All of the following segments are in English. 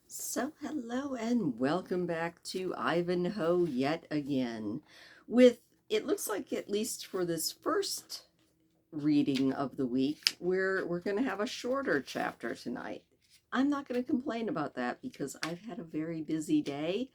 So hello and welcome back to Ivanhoe yet again. With it looks like at least for this first reading of the week, we're going to have a shorter chapter tonight. I'm not going to complain about that because I've had a very busy day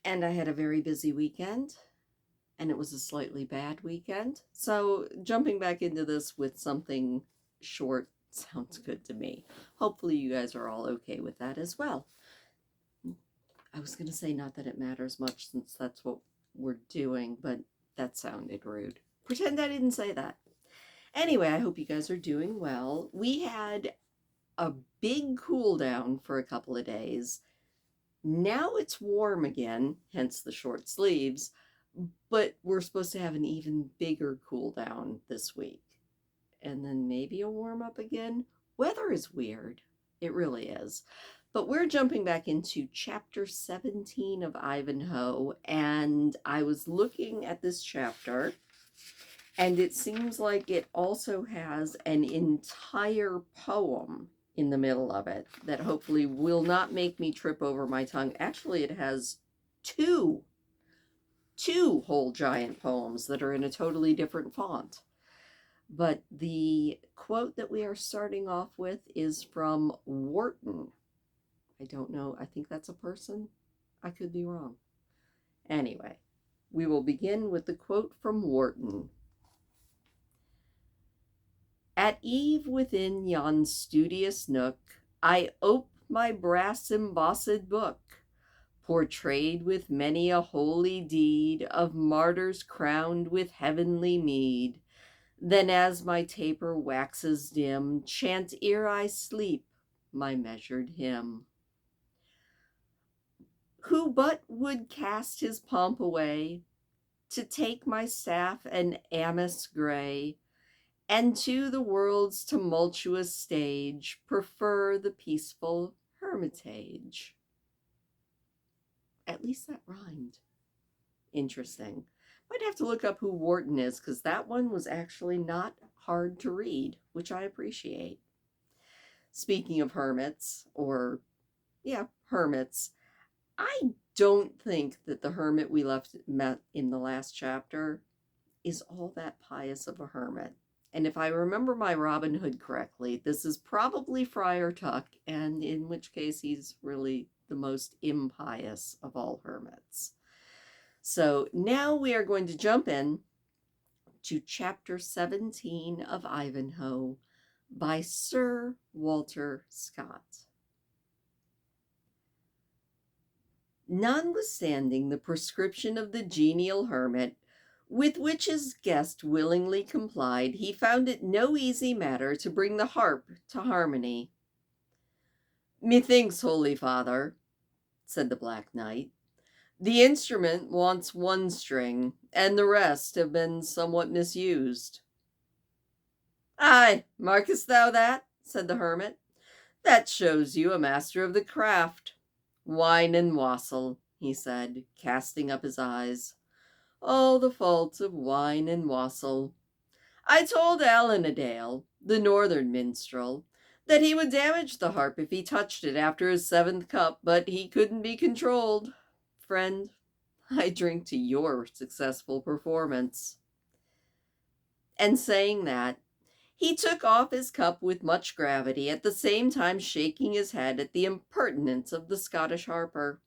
and I had a very busy weekend and it was a slightly bad weekend. So jumping back into this with something short sounds good to me. Hopefully you guys are all okay with that as well. I was going to say not that it matters much since that's what we're doing, but that sounded rude. Pretend I didn't say that. Anyway, I hope you guys are doing well. We had a big cool down for a couple of days. Now it's warm again, hence the short sleeves, but we're supposed to have an even bigger cool down this week. And then maybe a warm up again. Weather is weird. It really is. But we're jumping back into chapter 17 of Ivanhoe, and I was looking at this chapter, and it seems like it also has an entire poem in the middle of it that hopefully will not make me trip over my tongue. Actually, it has two whole giant poems that are in a totally different font. But the quote that we are starting off with is from Wharton. I don't know. I think that's a person. I could be wrong. Anyway, we will begin with the quote from Wharton. At eve within yon studious nook, I ope my brass embossed book, portrayed with many a holy deed of martyrs crowned with heavenly meed. Then as my taper waxes dim, chant ere I sleep my measured hymn. Who but would cast his pomp away, to take my staff and amice gray, and to the world's tumultuous stage prefer the peaceful hermitage? At least that rhymed. Interesting. Might have to look up who Wharton is, because that one was actually not hard to read, which I appreciate. Speaking of hermits, hermits, I don't think that the hermit we met in the last chapter is all that pious of a hermit. And if I remember my Robin Hood correctly, this is probably Friar Tuck, and in which case he's really the most impious of all hermits. So now we are going to jump in to chapter 17 of Ivanhoe by Sir Walter Scott. Notwithstanding the prescription of the genial hermit, with which his guest willingly complied, he found it no easy matter to bring the harp to harmony. "Methinks, holy father," said the Black Knight, "the instrument wants one string, and the rest have been somewhat misused." "Ay, markest thou that?" said the hermit. "That shows you a master of the craft. Wine and wassail," he said, casting up his eyes. "All the fault of wine and wassail. I told Allan a Dale, the northern minstrel, that he would damage the harp if he touched it after his 7th cup, but he couldn't be controlled. Friend, I drink to your successful performance." And saying that, he took off his cup with much gravity, at the same time shaking his head at the impertinence of the Scottish harper.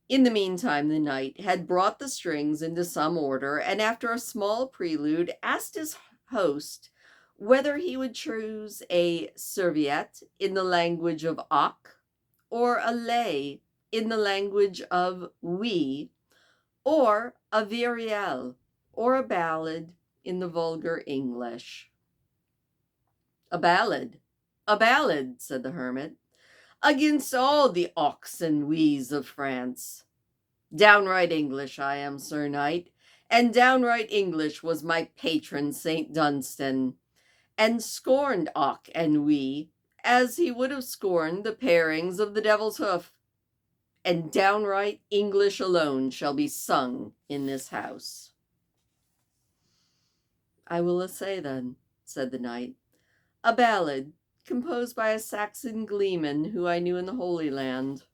In the meantime, the knight had brought the strings into some order, and after a small prelude, asked his host whether he would choose a serviette in the language of Oc, or a lay in the language of Oui, or a virielle, or a ballad in the vulgar English. "A ballad, said the hermit, "against all the Ocs and Ouis of France. Downright English I am, Sir Knight, and downright English was my patron St. Dunstan, and scorned Oc and Oui as he would have scorned the parings of the devil's hoof. And downright English alone shall be sung in this house." "I will essay then," said the knight, "a ballad composed by a Saxon gleeman who I knew in the Holy Land.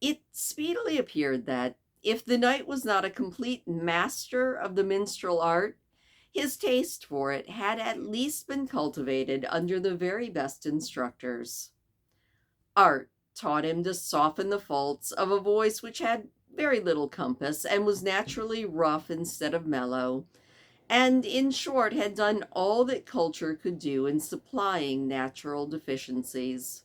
It speedily appeared that, if the knight was not a complete master of the minstrel art, his taste for it had at least been cultivated under the very best instructors. Art taught him to soften the faults of a voice which had very little compass and was naturally rough instead of mellow, and in short had done all that culture could do in supplying natural deficiencies.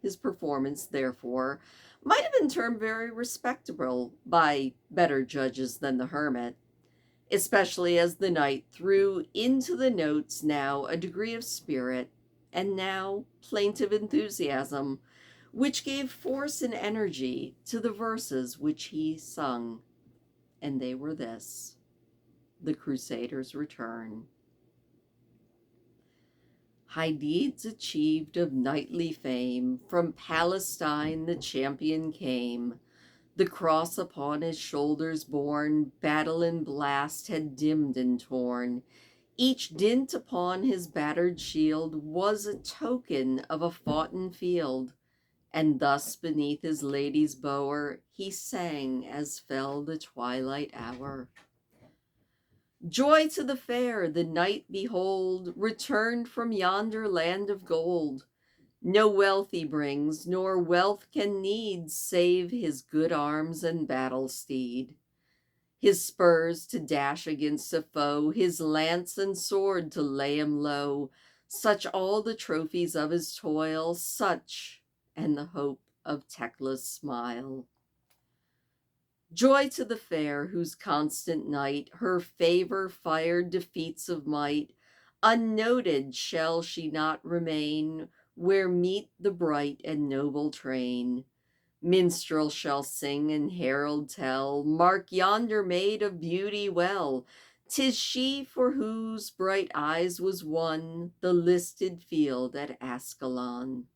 His performance, therefore, might have been termed very respectable by better judges than the hermit, especially as the knight threw into the notes now a degree of spirit, and now plaintive enthusiasm, which gave force and energy to the verses which he sung. And they were this: The Crusaders' Return. High deeds achieved of knightly fame, from Palestine the champion came. The cross upon his shoulders borne, battle and blast had dimmed and torn. Each dint upon his battered shield was a token of a foughten field. And thus beneath his lady's bower he sang as fell the twilight hour. Joy to the fair, the knight behold, returned from yonder land of gold. No wealth he brings, nor wealth can need, save his good arms and battle steed. His spurs to dash against a foe, his lance and sword to lay him low. Such all the trophies of his toil, such, and the hope of Tekla's smile. Joy to the fair, whose constant night her favor fired defeats of might. Unnoted shall she not remain, where meet the bright and noble train. Minstrel shall sing and herald tell, mark yonder maid of beauty well. 'Tis she for whose bright eyes was won the listed field at Ascalon.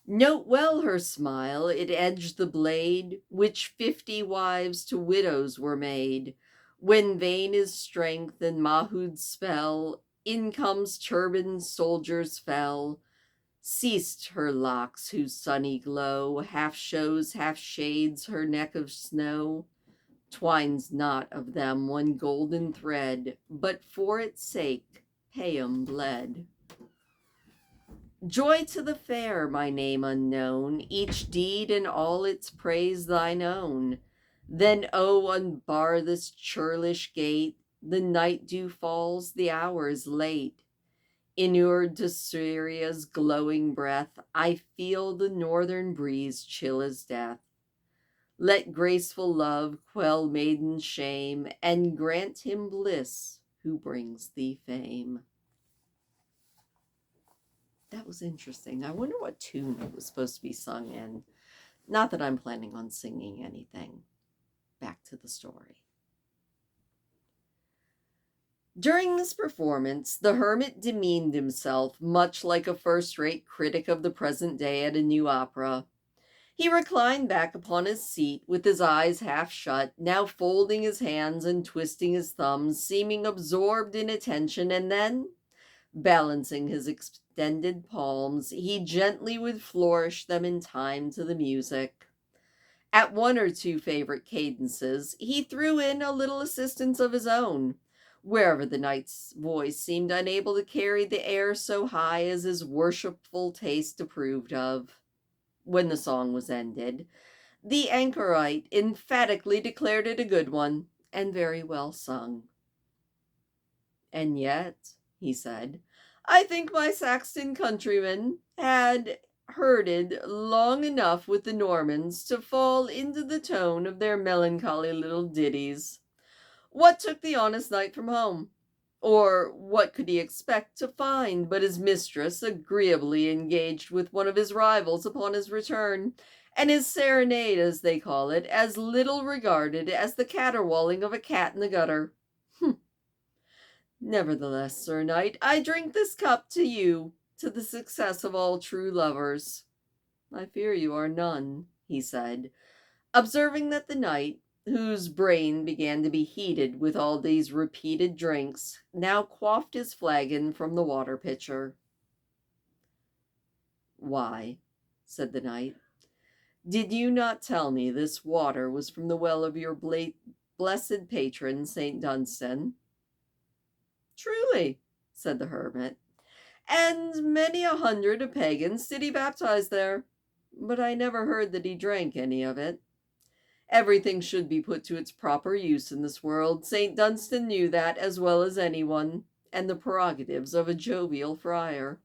Note well her smile, it edged the blade, which 50 wives to widows were made. When vain is strength and Mahud's spell, in comes turbaned soldiers fell. Ceased her locks whose sunny glow half shows, half shades her neck of snow. Twines not of them one golden thread, but for its sake Payam bled. Joy to the fair, my name unknown, each deed and all its praise thine own. Then, oh, unbar this churlish gate, the night dew falls, the hour is late. Inured to Syria's glowing breath, I feel the northern breeze chill as death. Let graceful love quell maiden shame, and grant him bliss who brings thee fame. That was interesting. I wonder what tune it was supposed to be sung in. Not that I'm planning on singing anything. Back to the story. During this performance, the hermit demeaned himself much like a first-rate critic of the present day at a new opera. He reclined back upon his seat with his eyes half shut, now folding his hands and twisting his thumbs, seeming absorbed in attention, and then, balancing his extended palms, he gently would flourish them in time to the music. At one or two favorite cadences, he threw in a little assistance of his own, wherever the knight's voice seemed unable to carry the air so high as his worshipful taste approved of. When the song was ended, the anchorite emphatically declared it a good one, and very well sung. And yet, he said, I think my Saxon countrymen had herded long enough with the Normans to fall into the tone of their melancholy little ditties. What took the honest knight from home? Or what could he expect to find but his mistress agreeably engaged with one of his rivals upon his return, and his serenade, as they call it, as little regarded as the caterwauling of a cat in the gutter? Nevertheless, Sir Knight, I drink this cup to you, to the success of all true lovers. I fear you are none, he said, observing that the knight, whose brain began to be heated with all these repeated drinks, now quaffed his flagon from the water pitcher. "Why," said the knight, "did you not tell me this water was from the well of your blessed patron, St. Dunstan?" "Truly," said the hermit, "and many a hundred of pagans did he baptize there, but I never heard that he drank any of it. Everything should be put to its proper use in this world. St. Dunstan knew that as well as anyone, and the prerogatives of a jovial friar."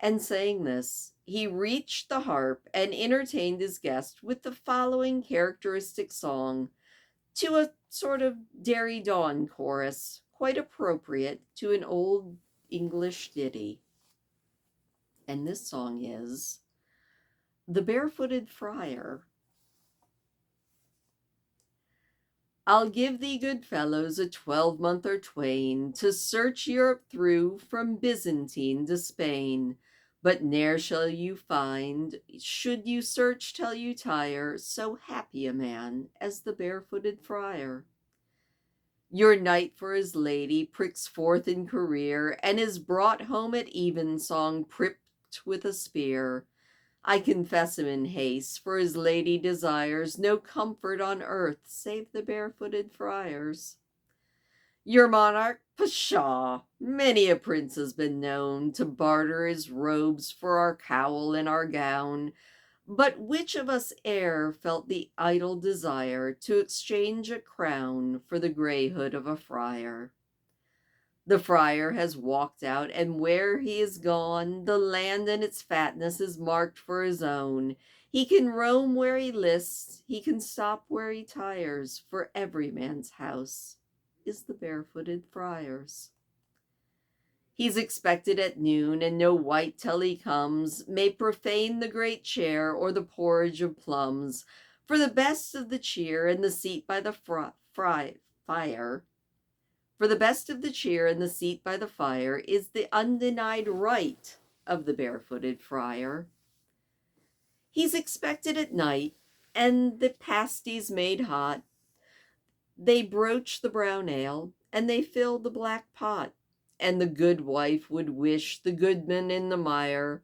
And saying this, he reached the harp and entertained his guest with the following characteristic song, to a sort of Derry Dawn chorus, quite appropriate to an old English ditty. And this song is The Barefooted Friar. "I'll give thee, good fellows, a 12-month or twain, to search Europe through, from Byzantine to Spain. But ne'er shall you find, should you search till you tire, so happy a man as the barefooted friar. Your knight for his lady pricks forth in career, and is brought home at evensong pricked with a spear. I confess him in haste, for his lady desires no comfort on earth save the barefooted friars. Your monarch, pshaw! Many a prince has been known to barter his robes for our cowl and our gown. But which of us e'er felt the idle desire to exchange a crown for the greyhood of a friar? The friar has walked out, and where he is gone, the land and its fatness is marked for his own. He can roam where he lists, he can stop where he tires, for every man's house is the barefooted friar's. He's expected at noon, and no wight till he comes may profane the great chair or the porridge of plums. For the best of the cheer and the seat by the fire For the best of the cheer and the seat by the fire is the undenied right of the barefooted friar. He's expected at night, and the pasties made hot. They broach the brown ale, and they fill the black pot. And the good wife would wish the goodman in the mire,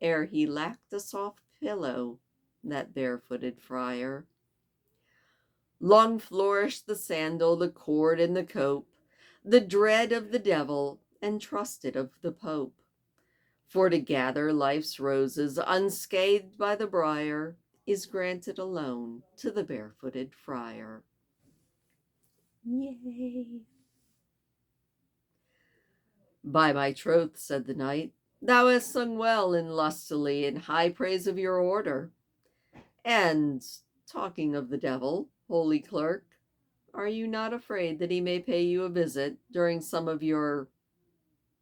ere he lacked a soft pillow, that barefooted friar. Long flourished the sandal, the cord, and the cope, the dread of the devil, and trusted of the Pope. For to gather life's roses, unscathed by the briar, is granted alone to the barefooted friar. Yay! "By my troth," said the knight, "thou hast sung well and lustily in high praise of your order. And, talking of the devil, holy clerk, are you not afraid that he may pay you a visit during some of your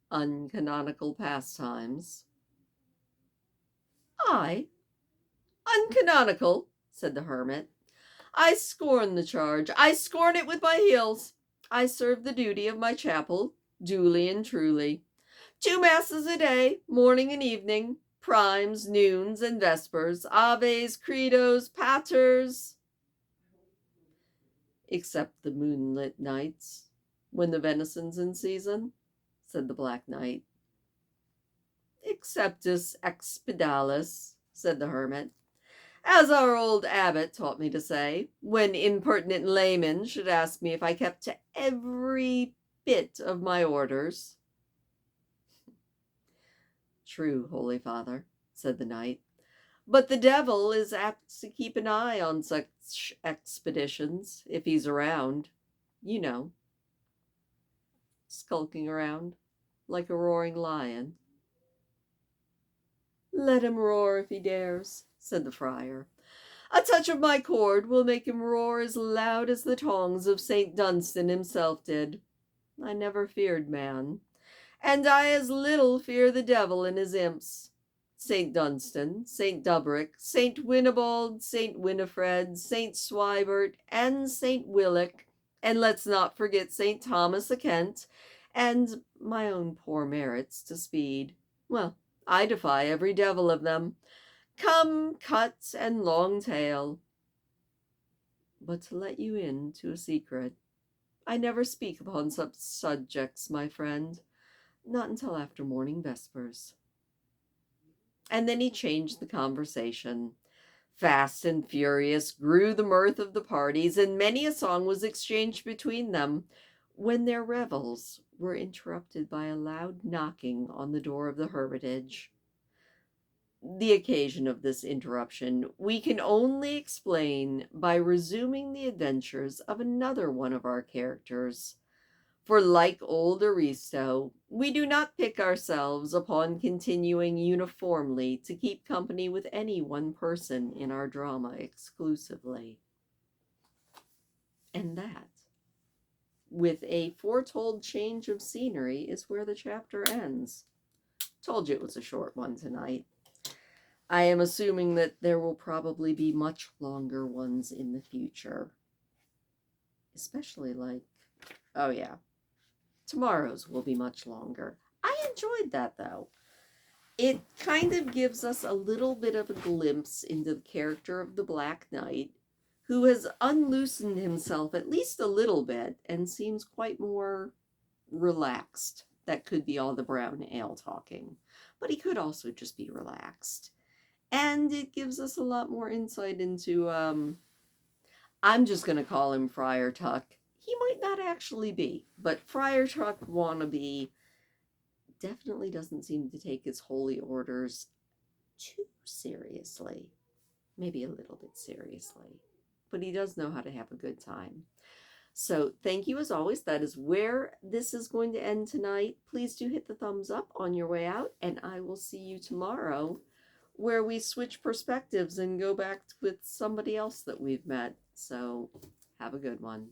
uncanonical pastimes?" "I? Uncanonical?" said the hermit. "I scorn the charge. I scorn it with my heels. I serve the duty of my chapel, duly and truly. 2 masses a day, morning and evening, primes, noons, and vespers, aves, credos, paters." "Except the moonlit nights, when the venison's in season," said the Black Knight. "Exceptus expedialis," said the hermit, "as our old abbot taught me to say, when impertinent laymen should ask me if I kept to every bit of my orders." "True, holy father," said the knight, "but the devil is apt to keep an eye on such expeditions, if he's around, you know, skulking around like a roaring lion." "Let him roar if he dares," said the friar. "A touch of my cord will make him roar as loud as the tongs of St. Dunstan himself did. I never feared man, and I as little fear the devil and his imps. St. Dunstan, St. Dubric, St. Winibald, St. Winifred, St. Swibert, and St. Willick, and let's not forget St. Thomas a Kent, and my own poor merits to speed. Well, I defy every devil of them. Come, Cut and Long Tail." but to let you in to a secret. I never speak upon such subjects, my friend, not until after morning vespers. And then he changed the conversation. Fast and furious grew the mirth of the parties, and many a song was exchanged between them, when their revels were interrupted by a loud knocking on the door of the hermitage. The occasion of this interruption we can only explain by resuming the adventures of another one of our characters. For, like old Aristo, we do not pick ourselves upon continuing uniformly to keep company with any one person in our drama exclusively. And that, with a foretold change of scenery, is where the chapter ends. Told you it was a short one tonight. I am assuming that there will probably be much longer ones in the future. Especially like, oh yeah, tomorrow's will be much longer. I enjoyed that though. It kind of gives us a little bit of a glimpse into the character of the Black Knight, who has unloosened himself at least a little bit and seems quite more relaxed. That could be all the brown ale talking, but he could also just be relaxed. And it gives us a lot more insight into, I'm just going to call him Friar Tuck. He might not actually be, but Friar Tuck wannabe definitely doesn't seem to take his holy orders too seriously. Maybe a little bit seriously. But he does know how to have a good time. So thank you as always. That is where this is going to end tonight. Please do hit the thumbs up on your way out, and I will see you tomorrow where we switch perspectives and go back with somebody else that we've met. So have a good one.